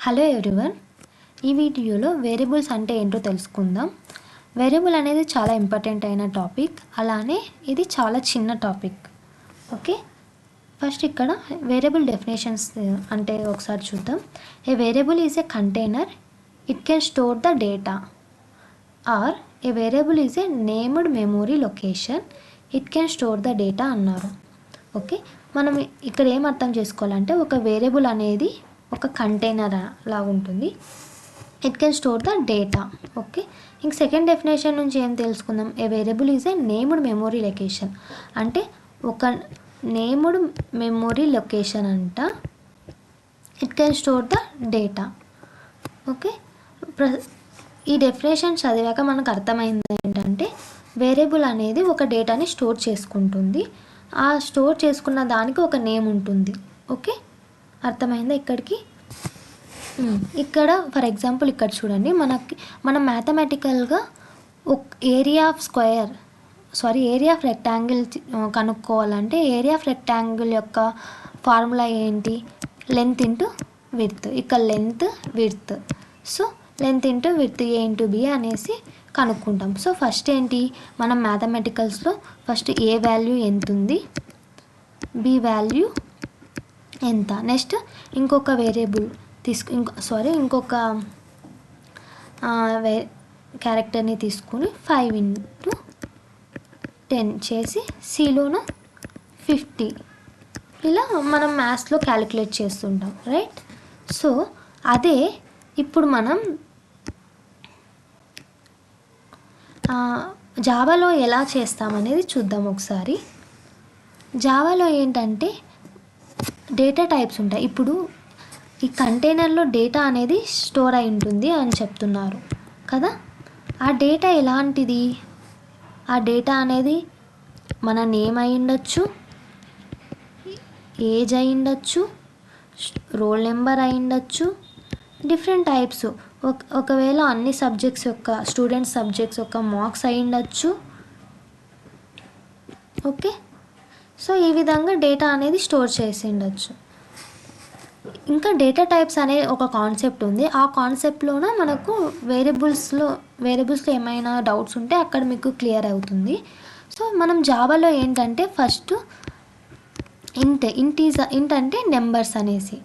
Hello everyone, ఈ వీడియోలో variables అంటే ఏంటో తెలుసుకుందాం. వేరియబుల్ అనేది చాలా ఇంపార్టెంట్ అయిన టాపిక్, అలానే ఇది చాలా చిన్న టాపిక్. ఓకే, ఫస్ట్ ఇక్కడ వేరియబుల్ డెఫినేషన్స్ అంటే ఒకసారి చూద్దాం. A variable is a container, it can store the data. Or a variable is a named memory location, it can store the data అన్నారు. ఓకే, మనం ఇక్కడ ఏం అర్థం చేసుకోవాలంటే ఒక వేరియబుల్ అనేది ఒక కంటైనర్ లాగా ఉంటుంది. It can store the data. Okay, ఇంక సెకండ్ డెఫినేషన్ నుంచి ఏం తెలుసుకుందాం. A variable is a named memory location అంటే ఒక నేమ్డ్ మెమరీ లొకేషన్ అంట. It can store the data. Okay, ఈ డెఫినేషన్ చదివాక మనకు అర్థమైంది ఏంటంటే వేరియబుల్ అనేది ఒక డేటాని స్టోర్ చేసుకుంటుంది. ఆ స్టోర్ చేసుకున్న దానికి ఒక నేమ్ ఉంటుంది. ఓకే, అర్థమైందా ఇక్కడికి? ఇక్కడ ఫర్ ఎగ్జాంపుల్ ఇక్కడ చూడండి, మనం మ్యాథమెటికల్గా ఒక ఏరియా ఆఫ్ రెక్టాంగిల్ కనుక్కోవాలంటే ఏరియా ఆఫ్ రెక్టాంగిల్ యొక్క ఫార్ములా ఏంటి? Length into width. ఇక్కడ length width, so length into width A into B అనేసి కనుక్కుంటాం. సో ఫస్ట్ ఏంటి, మనం మ్యాథమెటికల్స్లో ఫస్ట్ ఏ వాల్యూ ఎంత ఉంది, బి వాల్యూ ఎంత, నెక్స్ట్ ఇంకొక వేరియబుల్ ఇంకొక క్యారెక్టర్ని తీసుకుని 5 ఇంటూ 10 చేసి సిలోను 50 ఇలా మనం మ్యాథ్స్లో క్యాలిక్యులేట్ చేస్తుంటాం, రైట్? సో అదే ఇప్పుడు మనం జావాలో ఎలా చేస్తామనేది చూద్దాం ఒకసారి. జావాలో ఏంటంటే డేటా టైప్స్ ఉంటాయి. ఇప్పుడు ఈ కంటైనర్లో డేటా అనేది స్టోర్ అయి ఉంటుంది అని చెప్తున్నారు కదా. ఆ డేటా ఎలాంటిది? ఆ డేటా అనేది మన నేమ్ అయి ఉండొచ్చు, ఏజ్ అయి ఉండొచ్చు, రోల్ నెంబర్ అయి ఉండొచ్చు, డిఫరెంట్ టైప్స్. ఒకవేళ అన్ని స్టూడెంట్స్ సబ్జెక్ట్స్ యొక్క మార్క్స్ అయి ఉండొచ్చు. ఓకే, సో ఈ విధంగా డేటా అనేది స్టోర్ చేసి ఉండొచ్చు. ఇంకా డేటా టైప్స్ అనే ఒక కాన్సెప్ట్ ఉంది. ఆ కాన్సెప్ట్లోన మనకు వేరియబుల్స్లో ఏమైనా డౌట్స్ ఉంటే అక్కడ మీకు క్లియర్ అవుతుంది. సో మనం జావాలో ఏంటంటే ఫస్ట్ ఇంట్ అంటే నెంబర్స్ అనేసి.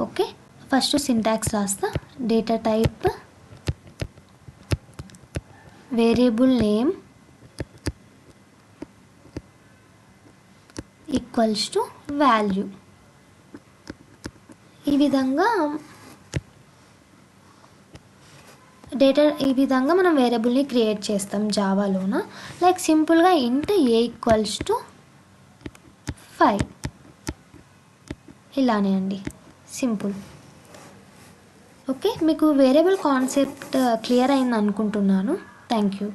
ఓకే, ఫస్ట్ సింటాక్స్ రాస్తా. Data type variable name equals to value. ఈ విధంగా మనం వేరియబుల్ని క్రియేట్ చేస్తాం జావాలోన. లైక్ సింపుల్గా ఇంట్ ఏ ఈక్వల్స్ టు 5 ఇలానే అండి, సింపుల్. ఓకే, మీకు వేరియబుల్ కాన్సెప్ట్ క్లియర్ అయింది అనుకుంటున్నాను. Thank you.